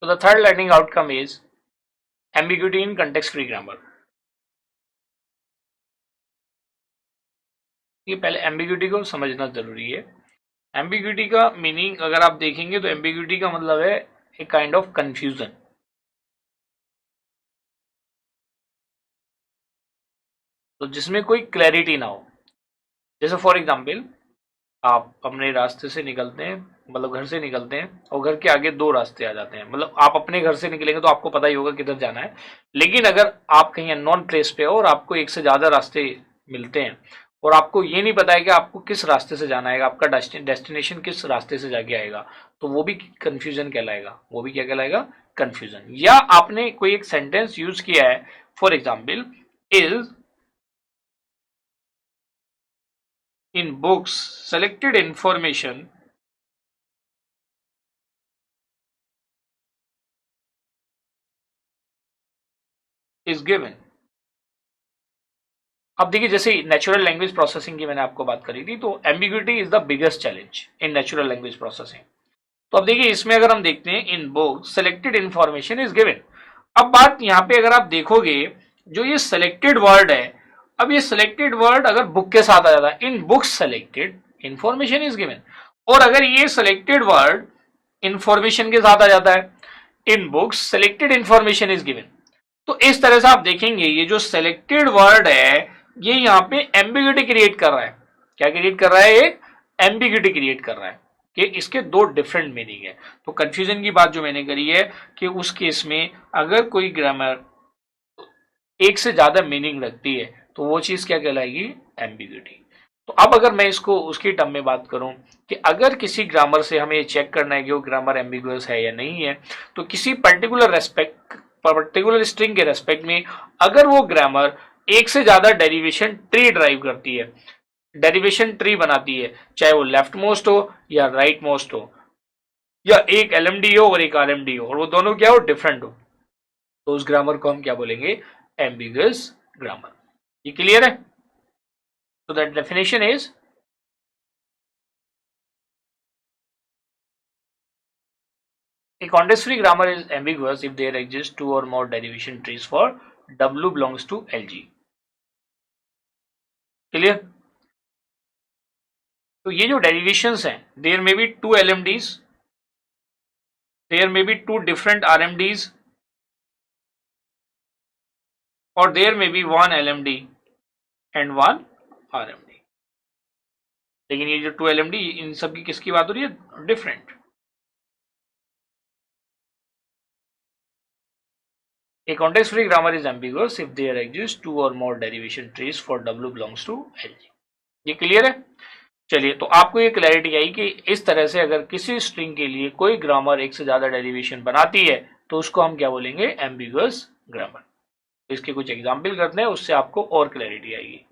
So the third learning outcome is ambiguity in context free grammar. ये पहले ambiguity को समझना जरूरी है। एम्बिग्यूटी का मीनिंग अगर आप देखेंगे तो एम्बिग्यूटी का मतलब है ए काइंड ऑफ कंफ्यूजन। तो जिसमें कोई क्लैरिटी ना हो। जैसे फॉर एग्जाम्पल आप अपने रास्ते से निकलते हैं, मतलब घर से निकलते हैं और घर के आगे दो रास्ते आ जाते हैं। मतलब आप अपने घर से निकलेंगे तो आपको पता ही होगा किधर जाना है, लेकिन अगर आप कहीं अननोन प्लेस पे हो और आपको एक से ज्यादा रास्ते मिलते हैं और आपको ये नहीं पता है कि आपको किस रास्ते से जाना है, आपका डेस्टिनेशन किस रास्ते से जाके आएगा, तो वो भी कंफ्यूजन कहलाएगा। वो भी क्या कहलाएगा? कंफ्यूजन। या आपने कोई एक सेंटेंस यूज किया है, for example is in books selected information is given। अब देखिए जैसे नेचुरल लैंग्वेज प्रोसेसिंग की मैंने आपको बात करी थी, तो ambiguity is the biggest challenge in natural language processing. तो अब देखिए इसमें अगर हम देखते हैं in books selected information is given. अब बात यहाँ पे अगर आप देखोगे जो ये सेलेक्टेड वर्ड है, अब ये सेलेक्टेड वर्ड अगर बुक के साथ आ जाता है, in books selected information is given, और अगर ये सेलेक्टेड वर्ड इंफॉर्मेशन के साथ आ जाता है, in books selected information is given, तो इस तरह से आप देखेंगे ये जो सेलेक्टेड वर्ड है ये यहाँ पे एम्बिग्यूटी क्रिएट कर रहा है। क्या क्रिएट कर रहा है? एक एम्बिग्यूटी क्रिएट कर रहा है कि इसके दो डिफरेंट मीनिंग है। तो कंफ्यूजन की बात जो मैंने करी है कि उस केस में अगर कोई ग्रामर एक से ज्यादा मीनिंग रखती है तो वो चीज क्या कहलाएगी? एम्बिग्यूटी। तो अब अगर मैं इसको उसकी टर्म में बात करूं कि अगर किसी ग्रामर से हमें चेक करना है कि वो ग्रामर एम्बिगुअस है या नहीं है, तो किसी पर्टिकुलर स्ट्रिंग के रेस्पेक्ट में अगर वो ग्रामर एक से ज्यादा डेरिवेशन ट्री ड्राइव करती है, डेरिवेशन ट्री बनाती है, चाहे वो लेफ्ट मोस्ट हो या राइट मोस्ट हो, या एक एलएमडी हो और एक आरएमडी हो, और वो दोनों क्या हो? डिफरेंट हो, तो उस ग्रामर को हम क्या बोलेंगे? Ambiguous grammar. ये क्लियर है? तो that definition is a context free grammar is ambiguous if there exist two or more derivation trees for W belongs to LG। Clear? तो ये जो डेरिवेशंस हैं, there may be two LMDs, there may be two different RMDs, और there may be one LMD and one RMD। लेकिन ये जो to LMD, इन सब की किसकी बात हो रही है? Different. A context free grammar is ambiguous if there exist two or more derivation trees for W belongs to LG। ये क्लियर है? चलिए, तो आपको ये क्लैरिटी आई कि इस तरह से अगर किसी स्ट्रिंग के लिए कोई ग्रामर एक से ज्यादा डेरिवेशन बनाती है तो उसको हम क्या बोलेंगे? Ambiguous grammar. इसके कुछ एग्जाम्पल करते हैं, उससे आपको और क्लैरिटी आएगी।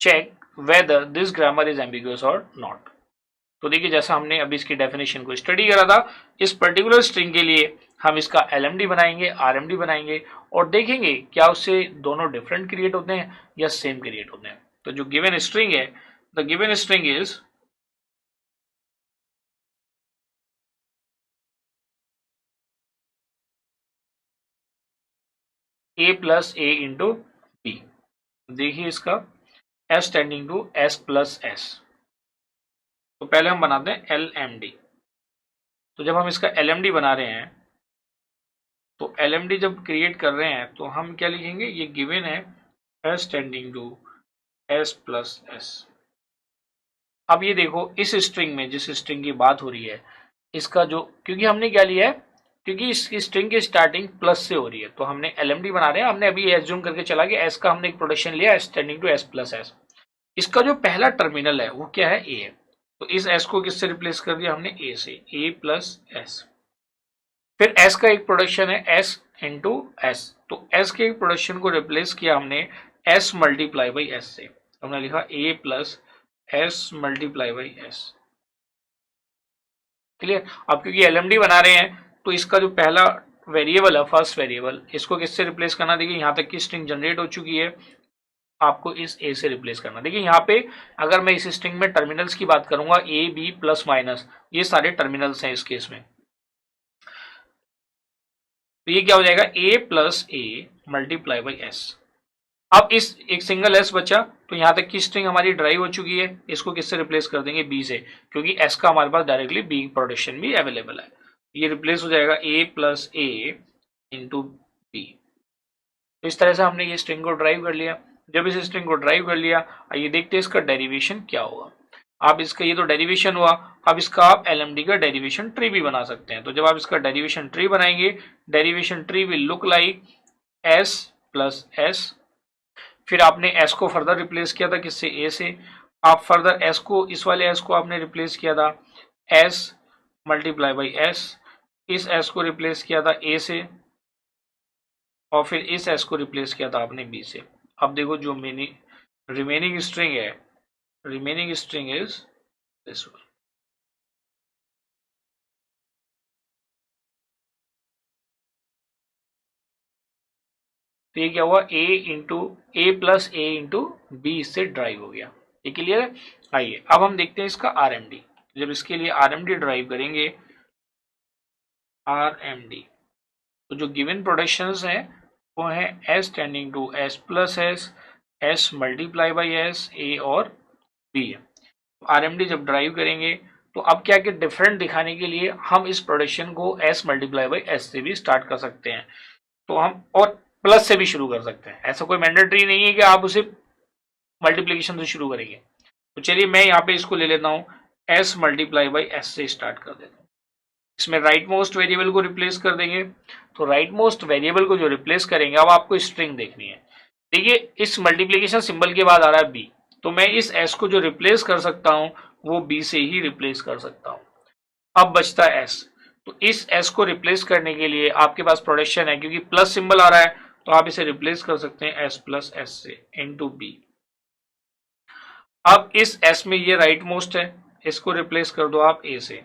Check whether this grammar is ambiguous और नॉट। तो देखिए जैसा हमने अभी इसकी डेफिनेशन को स्टडी करा था, इस पर्टिकुलर स्ट्रिंग के लिए हम इसका LMD बनाएंगे, RMD बनाएंगे और देखेंगे क्या उससे दोनों डिफरेंट क्रिएट होते हैं या सेम क्रिएट होते हैं। तो जो गिवन स्ट्रिंग है, the given string is A plus A into B. देखिए इसका S tending to S plus S। तो पहले हम बनाते हैं LMD। तो जब हम इसका LMD बना रहे हैं, तो LMD जब क्रिएट कर रहे हैं तो हम क्या लिखेंगे? ये गिवन है S tending to S plus S। अब ये देखो इस स्ट्रिंग में, जिस स्ट्रिंग की बात हो रही है, इसका जो, क्योंकि हमने क्या लिया है, क्योंकि इस स्ट्रिंग की स्टार्टिंग प्लस से हो रही है तो हमने LMD बना रहे हैं। हमने अभी एज्यूम करके चला कि S का हमने एक प्रोडक्शन लिया S tending to S plus S। इसका जो पहला टर्मिनल है वो क्या है? A है। तो इस S को किससे रिप्लेस कर दिया हमने? A से, A प्लस S। फिर S का एक प्रोडक्शन है S इंटू S, तो S के एक प्रोडक्शन को रिप्लेस किया हमने S मल्टीप्लाई बाई S से। हमने लिखा A plus S multiply by S। Clear? अब क्योंकि LMD बना रहे हैं तो इसका जो पहला वेरिएबल है, फर्स्ट वेरिएबल, इसको किससे रिप्लेस करना? देखिए यहाँ तक की स्ट्रिंग जनरेट हो चुकी है, आपको इस ए से रिप्लेस करना। देखिए यहाँ पे अगर मैं इस स्ट्रिंग में टर्मिनल्स की बात करूंगा, ए बी प्लस माइनस, ये सारे टर्मिनल्स हैं इस केस में। तो ये क्या हो जाएगा, A plus A multiply by S. अब इस एक सिंगल एस बचा, तो यहां तक की स्ट्रिंग हमारी ड्राइव हो चुकी है। इसको किससे रिप्लेस कर देंगे, बी से, क्योंकि एस का हमारे पास डायरेक्टली बी प्रोडक्शन भी अवेलेबल है। ये रिप्लेस हो जाएगा A plus A into B. तो इस तरह से हमने ये स्ट्रिंग को ड्राइव कर लिया। जब इस स्ट्रिंग को ड्राइव कर लिया, आइए देखते हैं इसका डेरिवेशन क्या होगा। आप इसका, ये तो डेरिवेशन हुआ, अब इसका आप एलएमडी का डेरिवेशन ट्री भी बना सकते हैं। तो जब आप इसका डेरिवेशन ट्री बनाएंगे, derivation tree will look like S plus S. फिर आपने एस को फर्दर रिप्लेस किया था किससे, ए से। आप फर्दर एस को, इस वाले एस को आपने रिप्लेस किया था एस मल्टीप्लाई बाई एस। इस एस को रिप्लेस किया था ए से, और फिर इस एस को रिप्लेस किया था आपने बी से। अब देखो जो रिमेनिंग स्ट्रिंग है, remaining string is this one. तो ये क्या हुआ, ए इंटू ए प्लस ए इंटू बी इससे ड्राइव हो गया। ये क्लियर है। आइए अब हम देखते हैं इसका आरएमडी। जब इसके लिए आरएमडी ड्राइव करेंगे, आरएमडी, तो जो गिवन प्रोडक्शंस है वो है S tending to S plus S, S multiply by S, A और बी है। आरएमडी जब ड्राइव करेंगे तो अब क्या कि डिफरेंट दिखाने के लिए हम इस प्रोडक्शन को एस मल्टीप्लाई बाई एस से भी स्टार्ट कर सकते हैं। तो हम और प्लस से भी शुरू कर सकते हैं, ऐसा कोई मैंडेटरी नहीं है कि आप उसे मल्टीप्लीकेशन से शुरू करेंगे। तो चलिए मैं यहाँ पे इसको ले लेता हूँ, एस मल्टीप्लाई बाई एस से स्टार्ट कर देता हूँ। इसमें राइट मोस्ट वेरिएबल को रिप्लेस कर देंगे। तो राइट मोस्ट वेरिएबल को जो रिप्लेस करेंगे, अब आपको स्ट्रिंग देखनी है। देखिए इस मल्टीप्लीकेशन सिंबल के बाद आ रहा है बी, तो मैं इस एस को जो रिप्लेस कर सकता हूं वो बी से ही रिप्लेस कर सकता हूं। अब बचता है एस। तो इस एस को रिप्लेस करने के लिए आपके पास प्रोडक्शन है, क्योंकि प्लस सिंबल आ रहा है, तो आप इसे रिप्लेस कर सकते हैं एस प्लस एस से इनटू बी। अब इस एस में ये राइट मोस्ट है, इसको रिप्लेस कर दो आप ए से,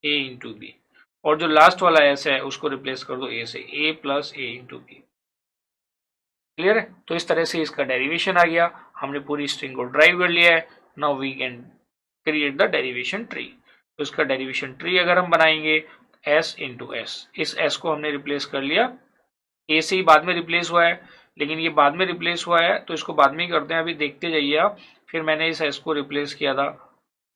ए इंटू बी। और जो लास्ट वाला एस है उसको रिप्लेस कर दो ए से, ए प्लस ए इंटू बी। क्लियर है। तो इस तरह से इसका डेरिवेशन आ गया। हमने पूरी स्ट्रिंग को ड्राइव कर लिया है। Now we can create the derivation tree. तो इसका डेरिवेशन ट्री अगर हम बनाएंगे, एस इंटू एस, इस एस को हमने रिप्लेस कर लिया, ए से ही बाद में रिप्लेस हुआ है, लेकिन ये बाद में रिप्लेस हुआ है तो इसको बाद में ही करते हैं, अभी देखते जाइए आप। फिर मैंने इस एस को रिप्लेस किया था,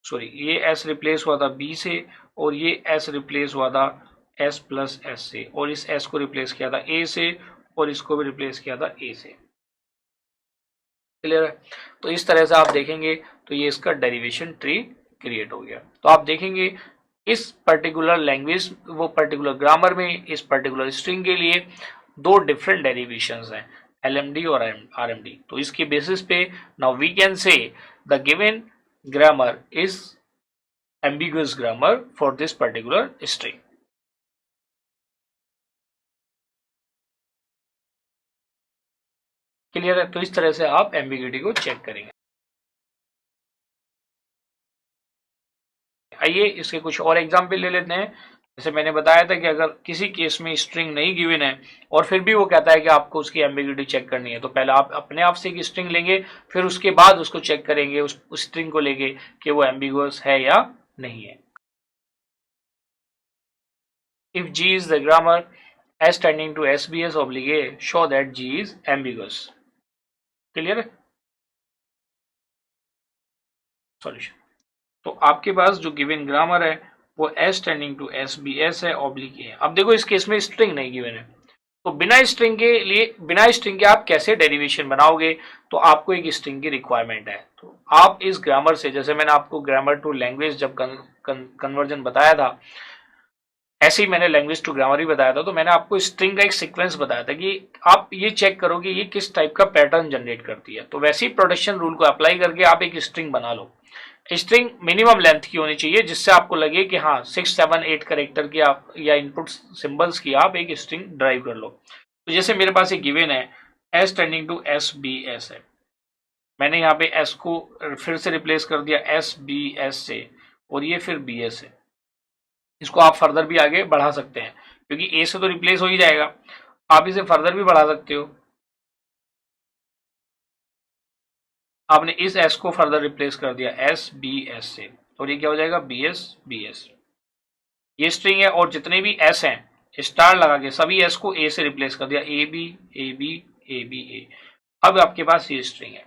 सॉरी ये एस रिप्लेस हुआ था बी से, और ये एस रिप्लेस हुआ था एस प्लस एस से, और इस एस को रिप्लेस किया था ए से, और इसको भी रिप्लेस किया था ए से। क्लियर है। तो इस तरह से आप देखेंगे तो ये इसका डेरिवेशन ट्री क्रिएट हो गया। तो आप देखेंगे इस पर्टिकुलर लैंग्वेज, वो पर्टिकुलर ग्रामर में इस पर्टिकुलर स्ट्रिंग के लिए दो डिफरेंट डेरिवेशंस हैं, एलएमडी और आरएमडी। तो इसके बेसिस पे now we can say the given grammar is ambiguous grammar for this particular string. Clear है। तो इस तरह से आप एम्बिग्यूटी को चेक करेंगे। आइए इसके कुछ और एग्जाम्पल ले लेते हैं। जैसे मैंने बताया था कि अगर किसी केस में स्ट्रिंग नहीं गिवन है और फिर भी वो कहता है कि आपको उसकी एम्बिग्यूटी चेक करनी है, तो पहले आप अपने आप से एक स्ट्रिंग लेंगे, फिर उसके बाद उसको चेक करेंगे उस स्ट्रिंग को लेके कि वो एम्बिगुअस है या नहीं है। If G is the grammar S tending to SBS oblique A, show that G is ambiguous. Clear है। सॉल्यूशन, तो आपके पास जो गिवन ग्रामर है वो S टेंडिंग टू SBS है ऑब्लिक ए। अब देखो इस केस में स्ट्रिंग नहीं गिवन है, तो बिना स्ट्रिंग के लिए, बिना स्ट्रिंग के आप कैसे डेरिवेशन बनाओगे, तो आपको एक स्ट्रिंग की रिक्वायरमेंट है। तो आप इस ग्रामर से, जैसे मैंने आपको ग्रामर टू लैंग्वेज जब कन्वर्जन बताया था, ऐसे ही मैंने लैंग्वेज टू ग्रामर भी बताया था। तो मैंने आपको स्ट्रिंग का एक सीक्वेंस बताया था कि आप ये चेक करो कि ये किस टाइप का पैटर्न जनरेट करती है। तो वैसे ही प्रोडक्शन रूल को अप्लाई करके आप एक स्ट्रिंग बना लो। स्ट्रिंग मिनिमम लेंथ की होनी चाहिए, जिससे आपको लगे कि हाँ 6, 7, 8 कैरेक्टर की आप या इनपुट सिंबल्स की आप एक स्ट्रिंग ड्राइव कर लो। तो जैसे मेरे पास एक गिवन है S tending to S B S है, मैंने यहाँ पे एस को फिर से रिप्लेस कर दिया एस बी एस से, और ये फिर बी एस है। इसको आप फर्दर भी आगे बढ़ा सकते हैं, क्योंकि ए से तो रिप्लेस हो ही जाएगा, आप इसे फर्दर भी बढ़ा सकते हो। आपने इस एस को फर्दर रिप्लेस कर दिया एस बी एस से, और ये क्या हो जाएगा बी एस। ये स्ट्रिंग है और जितने भी एस हैं स्टार लगा के सभी एस को ए से रिप्लेस कर दिया, A B A B A B A. अब आपके पास ये स्ट्रिंग है।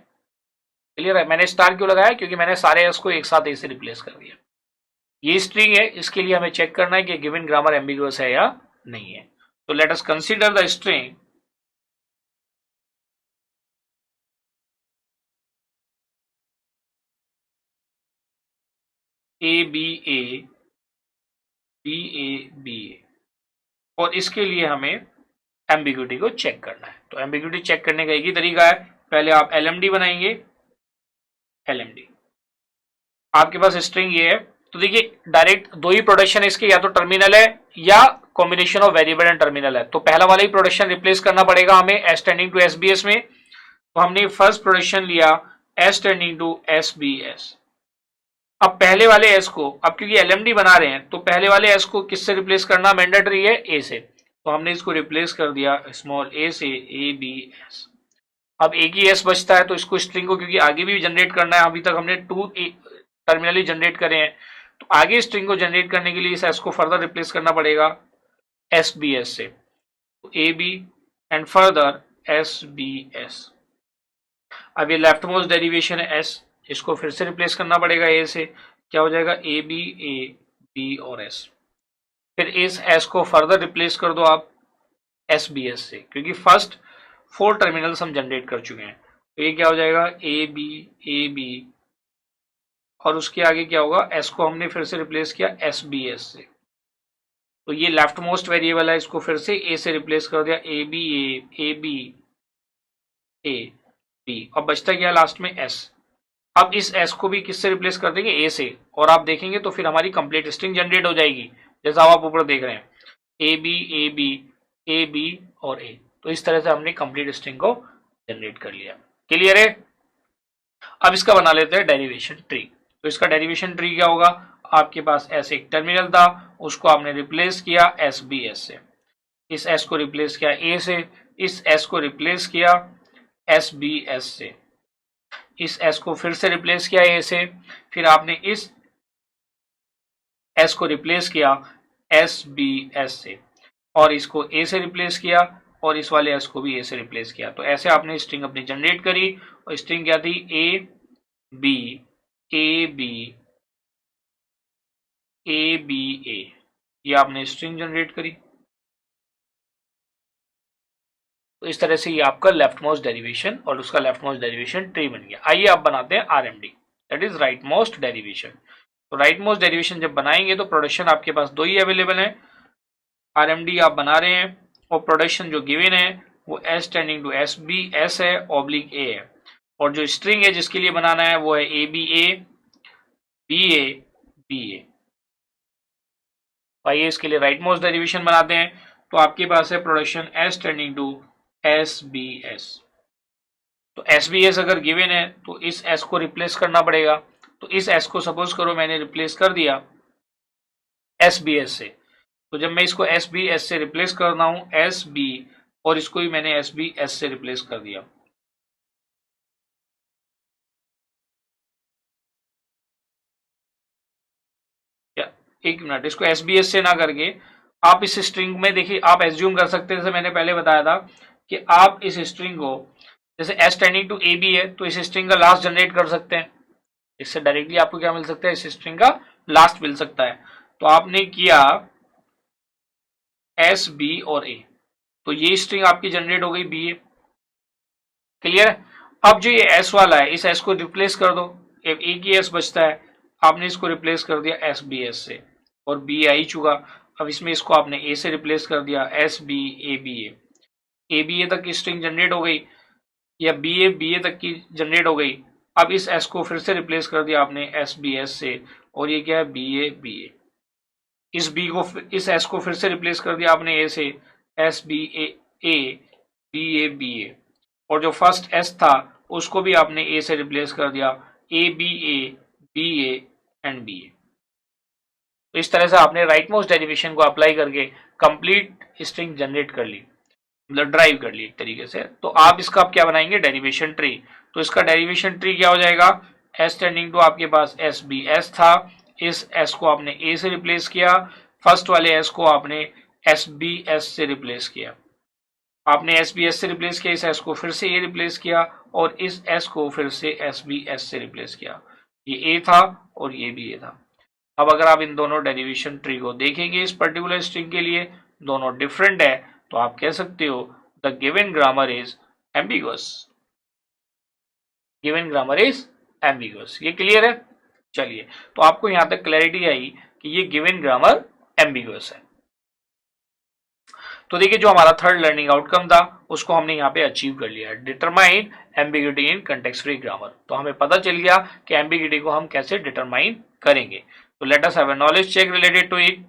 क्लियर है? मैंने स्टार क्यों लगाया? क्योंकि मैंने सारे एस को एक साथ ए से रिप्लेस कर दिया। ये स्ट्रिंग है, इसके लिए हमें चेक करना है कि गिवन ग्रामर एम्बिगुअस है या नहीं है। तो let us consider the string A B A B A B A, और इसके लिए हमें एम्बिग्यूटी को चेक करना है। तो एम्बिग्यूटी चेक करने का एक ही तरीका है, पहले आप एलएमडी बनाएंगे। एलएमडी आपके पास स्ट्रिंग ये है, तो देखिए डायरेक्ट दो ही प्रोडक्शन है इसके, या तो टर्मिनल है या combination of variable and terminal है। तो पहला वाला ही प्रोडक्शन रिप्लेस करना पड़ेगा हमें S tending to S B S में। तो हमने फर्स्ट प्रोडक्शन लिया S tending to S B S. अब पहले वाले एस को, अब क्योंकि एलएमडी बना रहे हैं तो पहले वाले एस को किससे रिप्लेस करना मैंडेटरी है? ए से। तो हमने इसको रिप्लेस कर दिया स्मॉल ए से, ए बी एस। अब एक ही एस बचता है, तो इसको स्ट्रिंग को क्योंकि आगे भी जनरेट करना है, अभी तक हमने टू टर्मिनली जनरेट करे हैं, तो आगे स्ट्रिंग को जनरेट करने के लिए इस एस को फर्दर रिप्लेस करना पड़ेगा एस बी एस से। तो A B and further S B S. अब ये लेफ्ट मोस्ट डेरिवेशन है एस, इसको फिर से रिप्लेस करना पड़ेगा ए से। क्या हो जाएगा? ए बी और एस। फिर इस एस को फर्दर रिप्लेस कर दो आप एस बी एस से, क्योंकि फर्स्ट 4 टर्मिनल्स हम जनरेट कर चुके हैं। तो ये क्या हो जाएगा? ए बी, और उसके आगे क्या होगा? एस को हमने फिर से रिप्लेस किया एस बी एस से। तो ये लेफ्ट मोस्ट वेरिएबल है, इसको फिर से ए से रिप्लेस कर दिया, ए बी ए बी, और बचता गया लास्ट में एस। अब इस एस को भी किससे रिप्लेस कर देंगे? ए से, और आप देखेंगे तो फिर हमारी कंप्लीट स्ट्रिंग जनरेट हो जाएगी, जैसा आप ऊपर देख रहे हैं ए बी और ए। तो इस तरह से हमने कंप्लीट स्ट्रिंग को जनरेट कर लिया। क्लियर है? अब इसका बना लेते हैं डेरिवेशन ट्री। तो इसका डेरिवेशन ट्री क्या होगा? आपके पास एस एक टर्मिनल था, उसको आपने रिप्लेस किया एस बी एस से, इस एस को रिप्लेस किया ए से, इस एस को रिप्लेस किया एस बी एस से, इस एस को फिर से रिप्लेस किया ए से, फिर आपने इस एस को रिप्लेस किया एस बी एस से, और इसको ए से रिप्लेस किया, और इस वाले एस को भी ए से रिप्लेस किया। तो ऐसे आपने स्ट्रिंग अपनी जनरेट करी, और स्ट्रिंग क्या थी? ए बी ए, ये आपने स्ट्रिंग जनरेट करी। तो इस तरह से ये आपका लेफ्ट मोस्ट डेरिवेशन और उसका लेफ्ट मोस्ट डेरिवेशन ट्री बन गया। आइए आप बनाते हैं RMD, that is right most derivation. तो राइट मोस्ट डेरिवेशन जब बनाएंगे तो प्रोडक्शन आपके पास दो ही अवेलेबल है। आरएमडी आप बना रहे हैं और प्रोडक्शन जो गिवन है वो S tending to S B S है ऑब्लिक ए है, और जो स्ट्रिंग है जिसके लिए बनाना है वो है ए बी ए। आइए इसके लिए राइट मोस्ट डेरिवेशन बनाते हैं। तो आपके पास है production S tending to S B S. तो एस बी एस अगर गिवन है तो इस एस को रिप्लेस करना पड़ेगा। तो इस एस को सपोज करो मैंने रिप्लेस कर दिया एस बी एस से। तो जब मैं इसको एस बी एस से रिप्लेस कर रहा हूं एस बी, और इसको भी मैंने एस बी एस से रिप्लेस कर दिया। एक मिनट, इसको एस बी एस से ना करके आप इस स्ट्रिंग में देखिए, आप एज्यूम कर सकते हैं, जैसे मैंने पहले बताया था कि आप इस स्ट्रिंग को, जैसे S tending to A B है तो इस स्ट्रिंग का लास्ट जनरेट कर सकते हैं। इससे डायरेक्टली आपको क्या मिल सकता है? इस स्ट्रिंग का लास्ट मिल सकता है। तो आपने किया एस बी और ए, तो ये स्ट्रिंग आपकी जनरेट हो गई बी ए। क्लियर है? अब जो ये एस वाला है इस एस को रिप्लेस कर दो, एक ही एस बचता है, आपने इसको रिप्लेस कर दिया एस बी एस से, और बी आ ही चुका। अब इसमें इसको आपने ए से रिप्लेस कर दिया एस बी ए बी ए तक की स्ट्रिंग जनरेट हो गई, या बी ए तक की जनरेट हो गई। अब इस एस को फिर से रिप्लेस कर दिया आपने एस बी एस से, और ये क्या है? बी ए। इस एस को फिर से रिप्लेस कर दिया आपने ए से, S B A B A, और जो फर्स्ट एस था उसको भी आपने ए से रिप्लेस कर दिया A B A and B A. तो इस तरह से आपने राइट मोस्ट डेरिवेशन को अप्लाई करके कंप्लीट स्ट्रिंग जनरेट कर ली। मतलब ड्राइव कर ली एक तरीके से। तो आप इसका आप क्या बनाएंगे, डेरिवेशन ट्री। तो इसका डेरिवेशन ट्री क्या हो जाएगा, एस टेंडिंग टू आपके पास एस बी एस था, इस एस को आपने ए से रिप्लेस किया, फर्स्ट वाले एस को आपने एस बी एस से रिप्लेस किया, आपने एस बी एस से रिप्लेस किया, इस एस को फिर से ए रिप्लेस किया और इस एस को फिर से एस बी एस से रिप्लेस किया। ये ए था और ये भी ए था। अब अगर आप इन दोनों डेरिवेशन ट्री को देखेंगे इस पर्टिकुलर स्ट्रिंग के लिए, दोनों डिफरेंट है, तो आप कह सकते हो the given grammar is ambiguous. Given grammar is ambiguous. ये क्लियर है? चलिए, तो आपको यहां तक क्लैरिटी आई कि ये गिवन ग्रामर एम्बिगुअस है। तो देखिए, जो हमारा थर्ड लर्निंग आउटकम था उसको हमने यहाँ पे अचीव कर लिया, determine ambiguity in context free grammar. तो हमें पता चल गया कि एम्बिग्यूटी को हम कैसे डिटरमाइन करेंगे। तो let us have a knowledge check related to it.